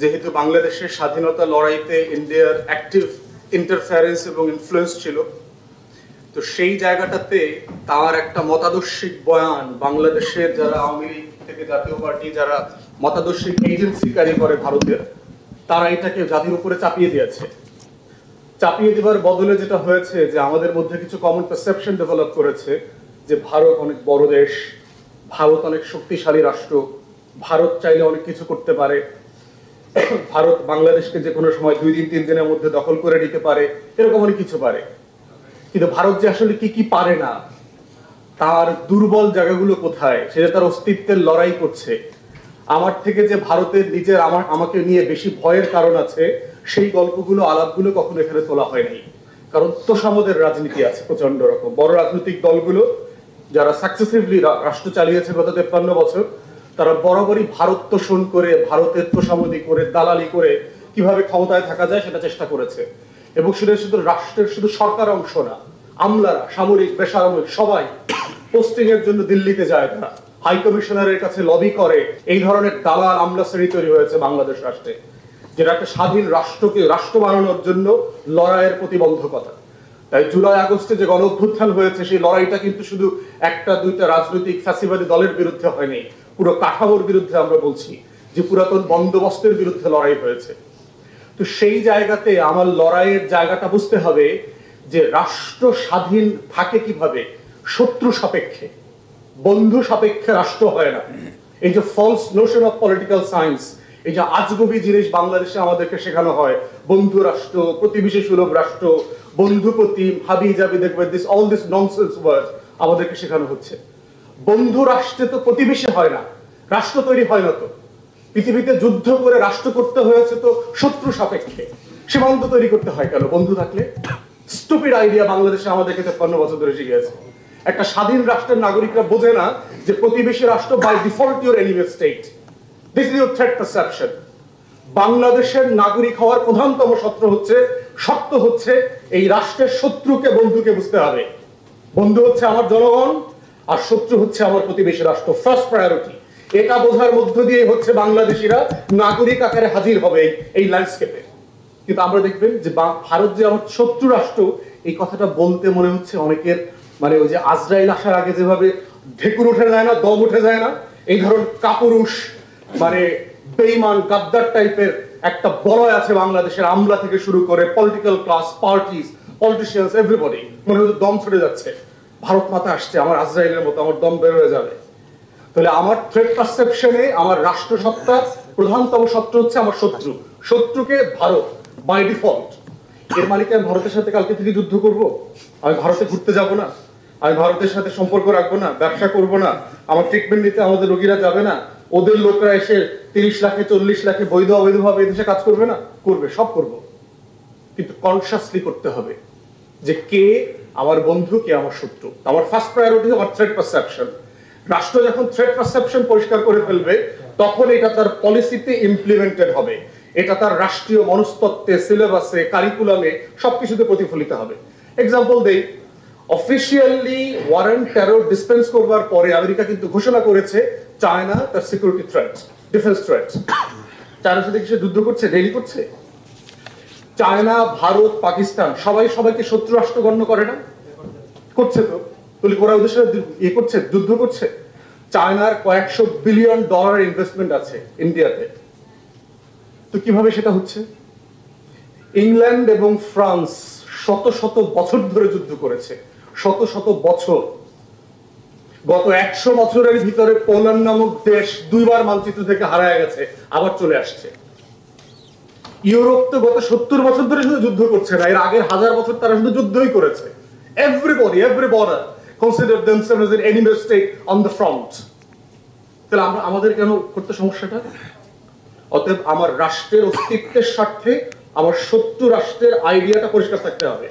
যেহেতু বাংলাদেশের স্বাধীনতা লড়াইতে ইন্ডিয়ার অ্যাক্টিভ ইন্টারফারেন্স এবং ইনফ্লুয়েন্স ছিল, তো সেই জায়গাটাতে তার একটা মতাদর্শিক বয়ান বাংলাদেশের যারা আওয়ামী লীগ থেকে জাতীয় পার্টি যারা মতাদর্শিক এজেন্সি কারি করে ভারতের, তারা এটাকে জাতির উপরে চাপিয়ে দিয়েছে। চাপিয়ে দেওয়ার বদলে যেটা হয়েছে যে আমাদের মধ্যে কিছু কমন পারসেপশন ডেভেলপ করেছে যে ভারত অনেক বড় দেশ, ভারত অনেক শক্তিশালী রাষ্ট্র, ভারত চাইলে অনেক কিছু করতে পারে, ভারত বাংলাদেশকে যে কোনো সময় 2 দিন 3 দিনের মধ্যে দখল করে নিতে পারে, এরকম অনেক কিছু পারে। কিন্তু ভারত যে আসলে কি কি পারে না, তার দুর্বল জায়গাগুলো কোথায়, সেটা তার অস্তিত্বের লড়াই করছে। আমার থেকে যে ভারতের নিজের আমাকে নিয়ে বেশি ভয়ের কারণ আছে, সেই গল্পগুলো আলাপগুলো কখনো এখানে তোলা হয় নাই। কারণ তোষামদের রাজনীতি আছে প্রচন্ড রকম। বড় রাজনৈতিক দলগুলো যারা সাকসেসিভলি রাষ্ট্র চালিয়েছে গত 53 বছর, তারা বরাবরই ভারত তোষণ করে, ভারতের তোষামদি করে, দালালি করে কিভাবে ক্ষমতায় থাকা যায় সেটা চেষ্টা করেছে। এবং সেটা শুধু রাষ্ট্রের শুধু সরকার অংশ না, আমলারা, সামরিক, বেসামরিক সবাই পোস্টিং এর জন্য দিল্লিতে যায়, তারা হাই কমিশনারের কাছে লবি করে। এই ধরনের দালাল আমলা শ্রেণী তৈরি হয়েছে বাংলাদেশ রাষ্ট্রে, যেটা একটা স্বাধীন রাষ্ট্রকে রাষ্ট্র বানানোর জন্য লড়াইয়ের প্রতিবন্ধকতা। তাই জুলাই আগস্টে যে গণ অভ্যুত্থান হয়েছে, সেই লড়াইটা কিন্তু শুধু একটা দুইটা রাজনৈতিক ফ্যাসিবাদী দলের বিরুদ্ধে হয়নি, পুরো কাঠামোর বিরুদ্ধে। আমরা বলছি যে পুরাতন বন্দোবস্তের বিরুদ্ধে লড়াই হয়েছে। তো সেই জায়গাতে আমার লড়াইয়ের জায়গাটা বুঝতে হবে যে রাষ্ট্র স্বাধীন থাকে কিভাবে, শত্রু সাপেক্ষে। বন্ধু সাপেক্ষে রাষ্ট্র হয় না। এই যে false notion of political science, এই যে আজগুবি জিনিস বাংলাদেশে আমাদেরকে শেখানো হয়, বন্ধু রাষ্ট্র, প্রতিবেশী সুলভ রাষ্ট্র, বন্ধু প্রতিম, হাবি জাবি, দেখবে this all this nonsense word আমাদেরকে শেখানো হচ্ছে। বন্ধু রাষ্ট্রে তো প্রতিবেশী হয় না, রাষ্ট্র তৈরি হয় না। তো পৃথিবীতে যুদ্ধ করে রাষ্ট্র করতে হয়েছে তো শত্রু সাপেক্ষে। সীমান্ত তৈরি করতে হয় কেন বন্ধু থাকলে? স্টুপিড আইডিয়া বাংলাদেশে আমাদেরকে 53 বছর ধরে শিখিয়েছে। একটা স্বাধীন রাষ্ট্রের নাগরিকরা বোঝে না যে প্রতিবেশী রাষ্ট্র by default your enemy state. This is your threat perception. বাংলাদেশের নাগরিক হওয়ার প্রধানতম শর্ত হচ্ছে এই রাষ্ট্রের শত্রুকে বন্ধুকে বুঝতে হবে। বন্ধু হচ্ছে আমার জনগণ, আর শত্রু হচ্ছে আমার প্রতিবেশী রাষ্ট্র। First priority. এটা বোঝার মধ্য দিয়ে হচ্ছে বাংলাদেশিরা নাগরিক আকারে হাজির হবে এই ল্যান্ডস্কেপে। কিন্তু আমরা দেখবেন যে ভারত যে আমার শত্রু রাষ্ট্র, এই কথাটা বলতে মনে হচ্ছে অনেকের মানে ওই যে আজরাইল আসার আগে যেভাবে ঢেকুর উঠে যায় না, দম উঠে যায় না, এই ধরনের কাপুরুষ মানে বেঈমান গাদ্দার টাইপের একটা বলয় আছে বাংলাদেশের, আমলা থেকে শুরু করে political class, parties, politicians, everybody. মনে হচ্ছে দম ছুটে যাচ্ছে, ভারত মাতা আসছে, আমার আজরাইলের মতো আমার দম বের হয়ে যাবে। তাহলে আমার থ্রেট পারসেপশনে আমার রাষ্ট্রসত্তার প্রধানতম শত্রু হচ্ছে আমার শত্রু। শত্রুকে ভারত বাই ডিফল্ট। এর মানে কি আমি ভারতের সাথে কালকে থেকে যুদ্ধ করব? আমি ভারতে ঘুরতে যাব না? আমি ভারতের সাথে সম্পর্ক রাখবো না? ব্যবসা করব না? আমার ট্রিটমেন্ট নিতে আমাদের রোগীরা যাবে না? ওদের লোকরা এসে 30 লাখে 40 লাখে বৈধ অবৈধভাবে এদেশে কাজ করবে না? করবে, সব করব। কিন্তু কনসিয়াসলি করতে হবে যে কে আমার বন্ধু, কে আমার শত্রু। আমার ফার্স্ট প্রায়োরিটি আমার থ্রেট পারসেপশন। রাষ্ট্র যখন থ্রেট পারসেপশন পরিষ্কার করে ফেলবে, তখন এটা তার পলিসিতে ইমপ্লিমেন্টেড হবে, এটা তার রাষ্ট্রীয় মনস্তত্ত্বে, সিলেবাসে, কারিকুলামে সবকিছুতে প্রতিফলিত হবে। এক্সাম্পল দেই, অফিসিয়ালি ওয়ারেন্ট টেরর ডিসপেন্স করবার পরে আমেরিকা কিন্তু ঘোষণা করেছে চায়না তার সিকিউরিটি থ্রেট, ডিফেন্স থ্রেট। চায়নার সাথে কিছু যুদ্ধ করছে, ডেইলি করছে। চায়না, ভারত, পাকিস্তান সবাই সবাইকে শত্রু রাষ্ট্র গণ্য করে না? করছে তো। তাহলে ওরা ওদের সাথে করছে, যুদ্ধ করছে। চায়নার কয়েকশো বিলিয়ন ডলারের ইনভেস্টমেন্ট আছে ইন্ডিয়াতে। তো কিভাবে সেটা হচ্ছে? ইংল্যান্ড এবং ফ্রান্স শত শত বছর ধরে যুদ্ধ করেছে, শত শত বছর। গত 100 বছরের ভিতরে পোল্যান্ড নামক দেশ 2 বার মানচিত্র থেকে হারায় গেছে, আবার চলে আসছে। ইউরোপ তো গত 70 বছর ধরে শুধু যুদ্ধ করছে না, এর আগের 1000 বছর তারা শুধু যুদ্ধই করেছে। Everybody, every border consider themselves as an enemy state on the front. তাহলে আমাদের কেন করতে সমস্যাটা? অতএব আমার রাষ্ট্রের অস্তিত্বের স্বার্থে আমার শত্রু রাষ্ট্রের আইডিয়াটা পরিষ্কার থাকতে হবে।